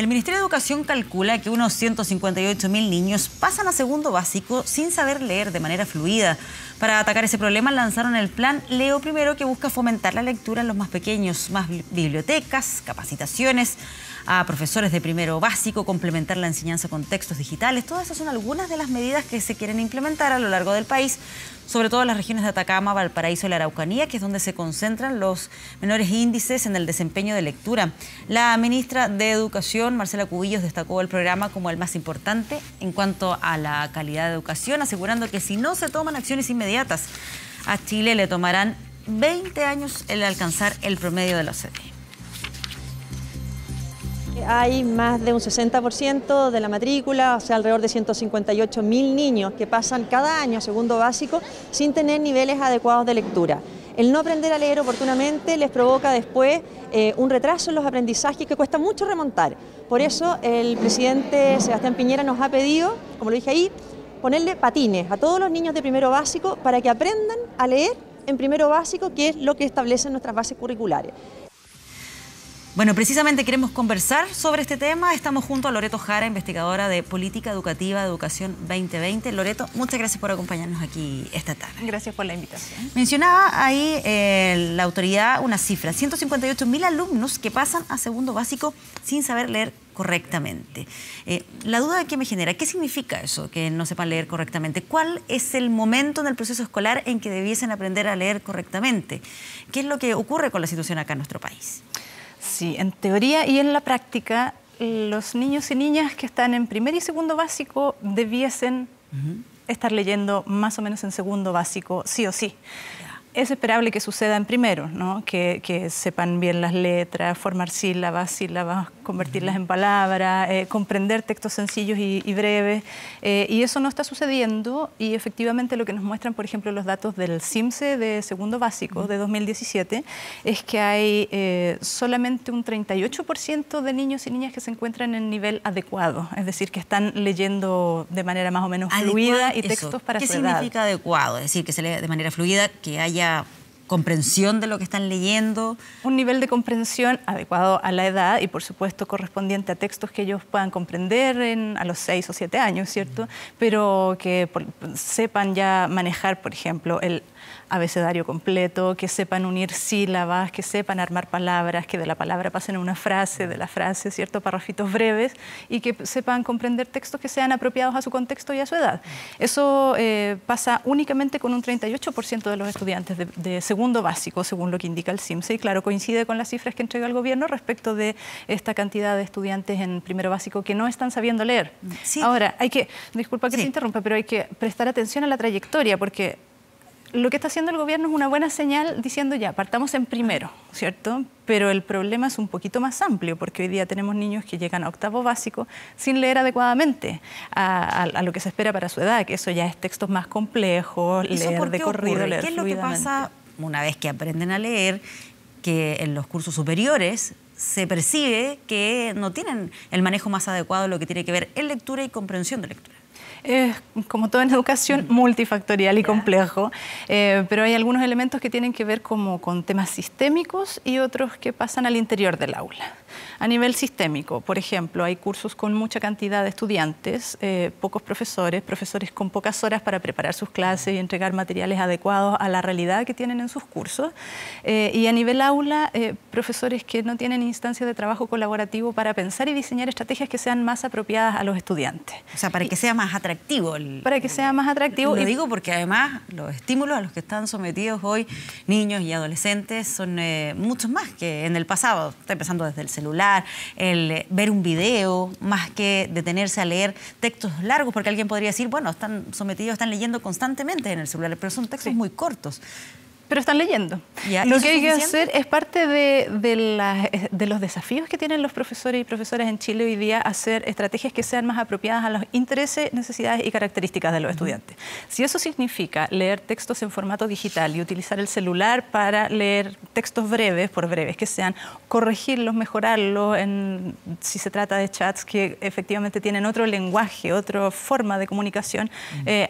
El Ministerio de Educación calcula que unos 158.000 niños pasan a segundo básico sin saber leer de manera fluida. Para atacar ese problema lanzaron el plan Leo Primero, que busca fomentar la lectura en los más pequeños, más bibliotecas, capacitaciones a profesores de primero básico, complementar la enseñanza con textos digitales. Todas esas son algunas de las medidas que se quieren implementar a lo largo del país, sobre todo en las regiones de Atacama, Valparaíso y la Araucanía, que es donde se concentran los menores índices en el desempeño de lectura. La ministra de Educación, Marcela Cubillos, destacó el programa como el más importante en cuanto a la calidad de educación, asegurando que si no se toman acciones inmediatas, a Chile le tomarán 20 años el alcanzar el promedio de la OCDE. Hay más de un 60% de la matrícula, o sea, alrededor de 158.000 niños que pasan cada año a segundo básico sin tener niveles adecuados de lectura. El no aprender a leer oportunamente les provoca después un retraso en los aprendizajes que cuesta mucho remontar. Por eso el presidente Sebastián Piñera nos ha pedido, como lo dije ahí, ponerle patines a todos los niños de primero básico para que aprendan a leer en primero básico, que es lo que establecen nuestras bases curriculares. Bueno, precisamente queremos conversar sobre este tema. Estamos junto a Loreto Jara, investigadora de Política Educativa de Educación 2020. Loreto, muchas gracias por acompañarnos aquí esta tarde. Gracias por la invitación. Mencionaba ahí la autoridad una cifra, 158.000 alumnos que pasan a segundo básico sin saber leer correctamente. La duda que me genera, ¿qué significa eso, que no sepan leer correctamente? ¿Cuál es el momento en el proceso escolar en que debiesen aprender a leer correctamente? ¿Qué es lo que ocurre con la situación acá en nuestro país? Sí, en teoría y en la práctica, los niños y niñas que están en primer y segundo básico debiesen estar leyendo más o menos en segundo básico, sí o sí. Es esperable que suceda en primero, ¿no? Que sepan bien las letras, formar sílabas, convertirlas en palabras, comprender textos sencillos y breves. Y eso no está sucediendo, y efectivamente lo que nos muestran, por ejemplo, los datos del CIMSE de segundo básico de 2017, es que hay solamente un 38% de niños y niñas que se encuentran en nivel adecuado, es decir, que están leyendo de manera más o menos fluida y textos para su edad. ¿Qué significa adecuado? Es decir, que se lea de manera fluida, que haya comprensión de lo que están leyendo. Un nivel de comprensión adecuado a la edad y, por supuesto, correspondiente a textos que ellos puedan comprender a los 6 o 7 años, ¿cierto? Pero que sepan ya manejar, por ejemplo, el abecedario completo, que sepan unir sílabas, que sepan armar palabras, que de la palabra pasen a una frase, de la frase, ¿cierto?, párrafitos breves, y que sepan comprender textos que sean apropiados a su contexto y a su edad. Eso pasa únicamente con un 38% de los estudiantes de segundo básico, según lo que indica el CIMSE, y claro, coincide con las cifras que entrega el gobierno respecto de esta cantidad de estudiantes en primero básico que no están sabiendo leer. Sí. Ahora, disculpa que te interrumpa, pero hay que prestar atención a la trayectoria, porque lo que está haciendo el gobierno es una buena señal diciendo ya, partamos en primero, ¿cierto? Pero el problema es un poquito más amplio, porque hoy día tenemos niños que llegan a octavo básico sin leer adecuadamente a lo que se espera para su edad, que eso ya es textos más complejos, leer de corrido, leer fluidamente. ¿Qué es lo que pasa una vez que aprenden a leer, que en los cursos superiores se percibe que no tienen el manejo más adecuado de lo que tiene que ver en lectura y comprensión de lectura? Es, como todo en educación, multifactorial y complejo, pero hay algunos elementos que tienen que ver como con temas sistémicos y otros que pasan al interior del aula. A nivel sistémico, por ejemplo, hay cursos con mucha cantidad de estudiantes, pocos profesores con pocas horas para preparar sus clases y entregar materiales adecuados a la realidad que tienen en sus cursos. Y a nivel aula, profesores que no tienen instancias de trabajo colaborativo para pensar y diseñar estrategias que sean más apropiadas a los estudiantes. O sea, para que sea más atractivo. Para que sea más atractivo. Lo digo porque además los estímulos a los que están sometidos hoy niños y adolescentes son muchos más que en el pasado. Está empezando desde el celular, el ver un video, más que detenerse a leer textos largos, porque alguien podría decir, bueno, están sometidos, están leyendo constantemente en el celular, pero son textos muy cortos. Pero están leyendo. Lo que hay que hacer es parte de los desafíos que tienen los profesores y profesoras en Chile hoy día, hacer estrategias que sean más apropiadas a los intereses, necesidades y características de los estudiantes. Si eso significa leer textos en formato digital y utilizar el celular para leer textos breves, por breves que sean, corregirlos, mejorarlos, si se trata de chats que efectivamente tienen otro lenguaje, otra forma de comunicación,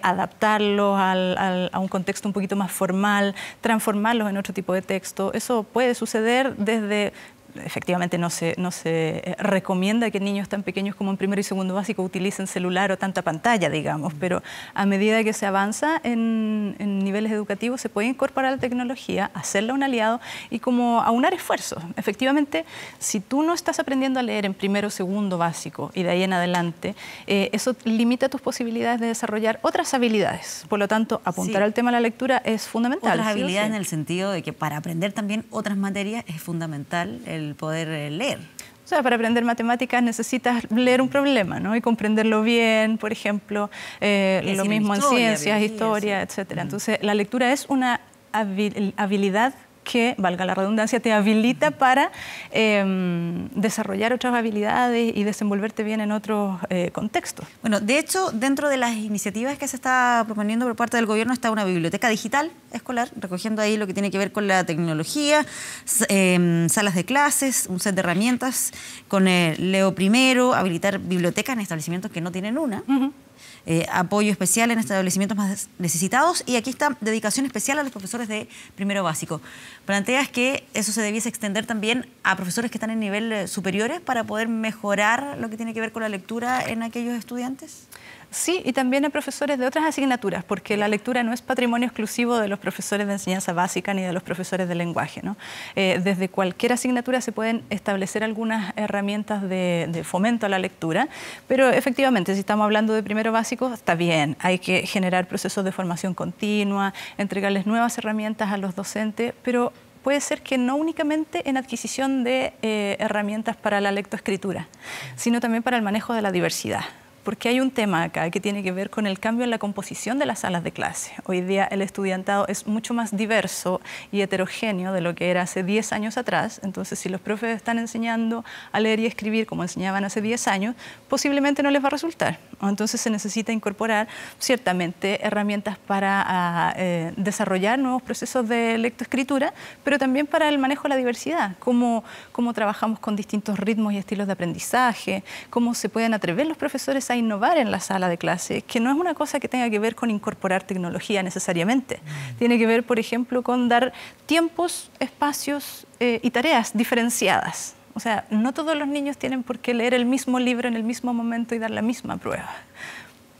adaptarlos a un contexto un poquito más formal, transformarlos en otro tipo de texto. Eso puede suceder desde efectivamente no se recomienda que niños tan pequeños como en primero y segundo básico utilicen celular o tanta pantalla, digamos, pero a medida que se avanza en niveles educativos se puede incorporar la tecnología, hacerla un aliado y como aunar esfuerzos. Efectivamente, si tú no estás aprendiendo a leer en primero o segundo básico y de ahí en adelante, eso limita tus posibilidades de desarrollar otras habilidades. Por lo tanto, apuntar al tema de la lectura es fundamental. Otras ¿sí habilidades en el sentido de que para aprender también otras materias es fundamental el poder leer. O sea, para aprender matemáticas necesitas leer un problema, ¿no? Y comprenderlo bien, por ejemplo, lo mismo en ciencias, historia, etcétera. Entonces, la lectura es una habilidad que, valga la redundancia, te habilita para desarrollar otras habilidades y desenvolverte bien en otros contextos. Bueno, de hecho, dentro de las iniciativas que se está proponiendo por parte del gobierno está una biblioteca digital escolar, recogiendo ahí lo que tiene que ver con la tecnología, salas de clases, un set de herramientas con Leo I, habilitar bibliotecas en establecimientos que no tienen una. Apoyo especial en establecimientos más necesitados y aquí está dedicación especial a los profesores de primero básico. ¿Planteas que eso se debiese extender también a profesores que están en nivel superiores para poder mejorar lo que tiene que ver con la lectura en aquellos estudiantes? Sí, y también a profesores de otras asignaturas, porque la lectura no es patrimonio exclusivo de los profesores de enseñanza básica ni de los profesores de lenguaje, ¿no? Desde cualquier asignatura se pueden establecer algunas herramientas de fomento a la lectura, pero efectivamente, si estamos hablando de primero básico, está bien, hay que generar procesos de formación continua, entregarles nuevas herramientas a los docentes, pero puede ser que no únicamente en adquisición de herramientas para la lectoescritura, sino también para el manejo de la diversidad. Porque hay un tema acá que tiene que ver con el cambio en la composición de las salas de clase. Hoy día el estudiantado es mucho más diverso y heterogéneo de lo que era hace 10 años atrás. Entonces, si los profes están enseñando a leer y escribir como enseñaban hace 10 años, posiblemente no les va a resultar. Entonces, se necesita incorporar ciertamente herramientas para desarrollar nuevos procesos de lectoescritura, pero también para el manejo de la diversidad. Cómo trabajamos con distintos ritmos y estilos de aprendizaje, cómo se pueden atrever los profesores a innovar en la sala de clase, que no es una cosa que tenga que ver con incorporar tecnología necesariamente. Tiene que ver, por ejemplo, con dar tiempos, espacios y tareas diferenciadas. O sea, no todos los niños tienen por qué leer el mismo libro en el mismo momento y dar la misma prueba.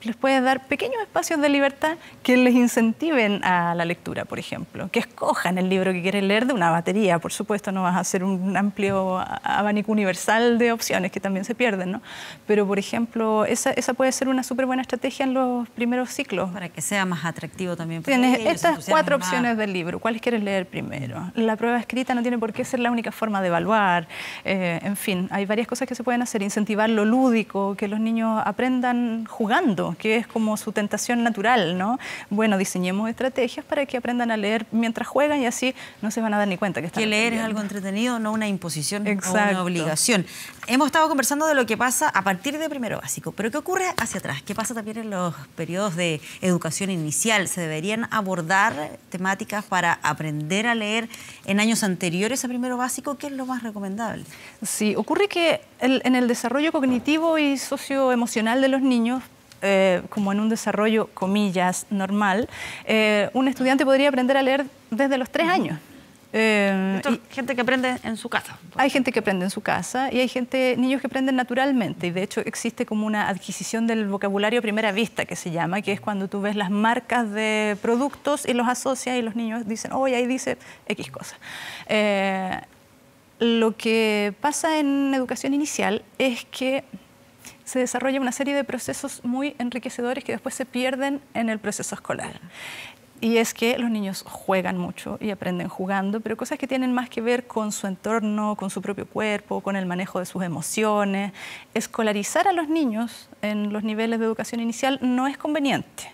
Les puedes dar pequeños espacios de libertad que les incentiven a la lectura, por ejemplo. Que escojan el libro que quieren leer de una batería. Por supuesto, no vas a hacer un amplio abanico universal de opciones que también se pierden, ¿no? Pero, por ejemplo, esa puede ser una súper buena estrategia en los primeros ciclos. Para que sea más atractivo también para Tienes ellos, estas 4 opciones del libro. ¿Cuáles quieres leer primero? La prueba escrita no tiene por qué ser la única forma de evaluar. En fin, hay varias cosas que se pueden hacer. Incentivar lo lúdico, que los niños aprendan jugando, que es como su tentación natural, ¿no? Bueno, diseñemos estrategias para que aprendan a leer mientras juegan y así no se van a dar ni cuenta que están leer es aprendiendo. algo entretenido, no una imposición o Exacto. una obligación. Hemos estado conversando de lo que pasa a partir de primero básico, pero ¿qué ocurre hacia atrás? ¿Qué pasa también en los periodos de educación inicial? ¿Se deberían abordar temáticas para aprender a leer en años anteriores a primero básico? ¿Qué es lo más recomendable? Sí, ocurre que en el desarrollo cognitivo y socioemocional de los niños, como en un desarrollo, comillas, normal, un estudiante podría aprender a leer desde los 3 años. Hay gente que aprende en su casa. Hay gente que aprende en su casa y hay niños que aprenden naturalmente y de hecho existe como una adquisición del vocabulario a primera vista que se llama, que es cuando tú ves las marcas de productos y los asocias y los niños dicen, oye, ahí dice X cosa. Lo que pasa en educación inicial es que se desarrolla una serie de procesos muy enriquecedores que después se pierden en el proceso escolar. Y es que los niños juegan mucho y aprenden jugando, pero cosas que tienen más que ver con su entorno, con su propio cuerpo, con el manejo de sus emociones. Escolarizar a los niños en los niveles de educación inicial no es conveniente,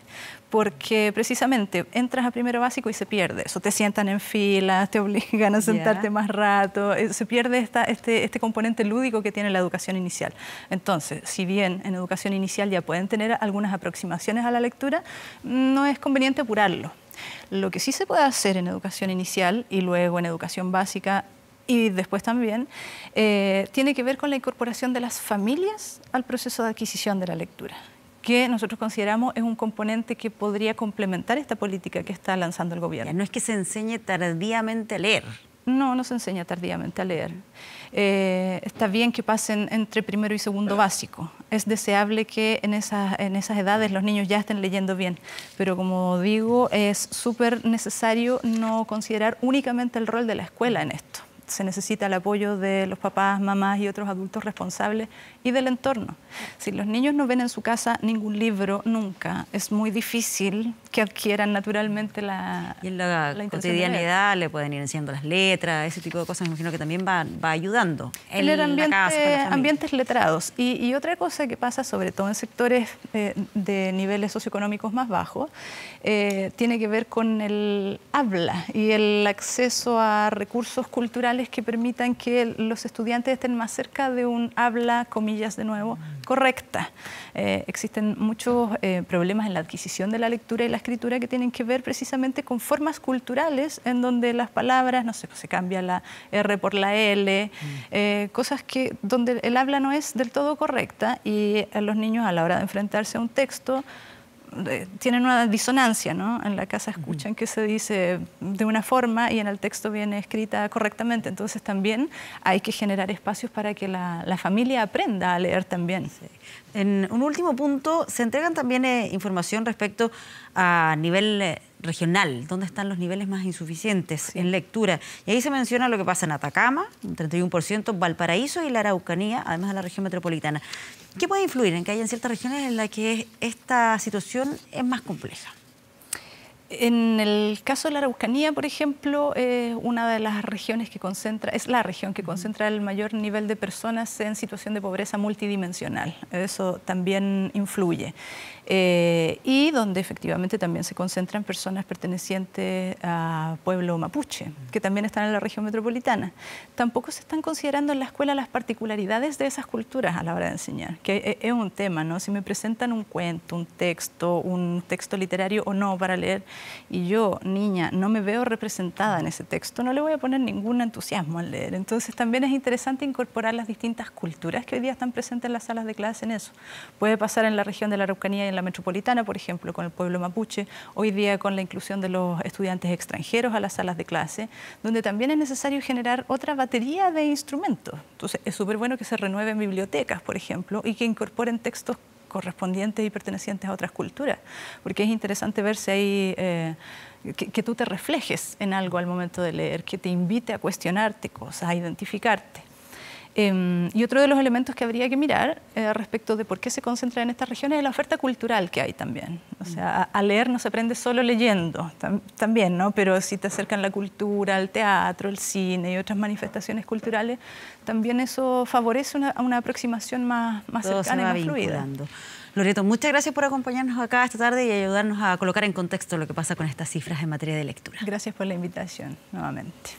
porque precisamente entras a primero básico y se pierde eso. Te sientan en filas, te obligan a sentarte más rato, se pierde este componente lúdico que tiene la educación inicial. Entonces, si bien en educación inicial ya pueden tener algunas aproximaciones a la lectura, no es conveniente apurarlo. Lo que sí se puede hacer en educación inicial y luego en educación básica y después también, tiene que ver con la incorporación de las familias al proceso de adquisición de la lectura, que nosotros consideramos es un componente que podría complementar esta política que está lanzando el gobierno. No es que se enseñe tardíamente a leer, No se enseña tardíamente a leer. Está bien que pasen entre primero y segundo básico. Es deseable que en esas edades los niños ya estén leyendo bien, pero como digo, es súper necesario no considerar únicamente el rol de la escuela en esto. Se necesita el apoyo de los papás, mamás y otros adultos responsables y del entorno. Si los niños no ven en su casa ningún libro nunca, es muy difícil que adquieran naturalmente la Y en la cotidianidad le pueden ir enseñando las letras, ese tipo de cosas, me imagino que también va ayudando. Tener ambientes letrados. Y otra cosa que pasa, sobre todo en sectores de niveles socioeconómicos más bajos, tiene que ver con el habla y el acceso a recursos culturales que permitan que los estudiantes estén más cerca de un habla, comillas de nuevo, correcta. Existen muchos problemas en la adquisición de la lectura y la escritura que tienen que ver precisamente con formas culturales en donde las palabras, no sé, se cambia la R por la L, cosas donde el habla no es del todo correcta y a los niños a la hora de enfrentarse a un texto tienen una disonancia, ¿no? En la casa escuchan que se dice de una forma y en el texto viene escrita correctamente. Entonces también hay que generar espacios para que la familia aprenda a leer también. Sí. En un último punto, se entregan también información respecto a nivel regional, dónde están los niveles más insuficientes en lectura. Y ahí se menciona lo que pasa en Atacama, un 31%, Valparaíso y la Araucanía, además de la región metropolitana. ¿Qué puede influir en que haya ciertas regiones en las que esta situación es más compleja? En el caso de la Araucanía, por ejemplo, una de las regiones que concentra, es la región que concentra el mayor nivel de personas en situación de pobreza multidimensional. Eso también influye. Y donde efectivamente también se concentran personas pertenecientes a pueblo mapuche, que también están en la región metropolitana. Tampoco se están considerando en la escuela las particularidades de esas culturas a la hora de enseñar, que es un tema, ¿no? Si me presentan un cuento, un texto literario o no para leer, y yo, niña, no me veo representada en ese texto, no le voy a poner ningún entusiasmo al leer. Entonces también es interesante incorporar las distintas culturas que hoy día están presentes en las salas de clase en eso. Puede pasar en la región de la Araucanía y en la metropolitana, por ejemplo, con el pueblo mapuche, hoy día con la inclusión de los estudiantes extranjeros a las salas de clase, donde también es necesario generar otra batería de instrumentos. Entonces es súper bueno que se renueven bibliotecas, por ejemplo, y que incorporen textos correspondientes y pertenecientes a otras culturas, porque es interesante ver si hay que tú te reflejes en algo al momento de leer, que te invite a cuestionarte cosas, a identificarte. Y otro de los elementos que habría que mirar respecto de por qué se concentra en estas regiones es la oferta cultural que hay también. O sea, a leer no se aprende solo leyendo, también, ¿no? Pero si te acercan la cultura, el teatro, el cine y otras manifestaciones culturales, también eso favorece una aproximación más cercana y más fluida. Loreto, muchas gracias por acompañarnos acá esta tarde y ayudarnos a colocar en contexto lo que pasa con estas cifras en materia de lectura. Gracias por la invitación, nuevamente.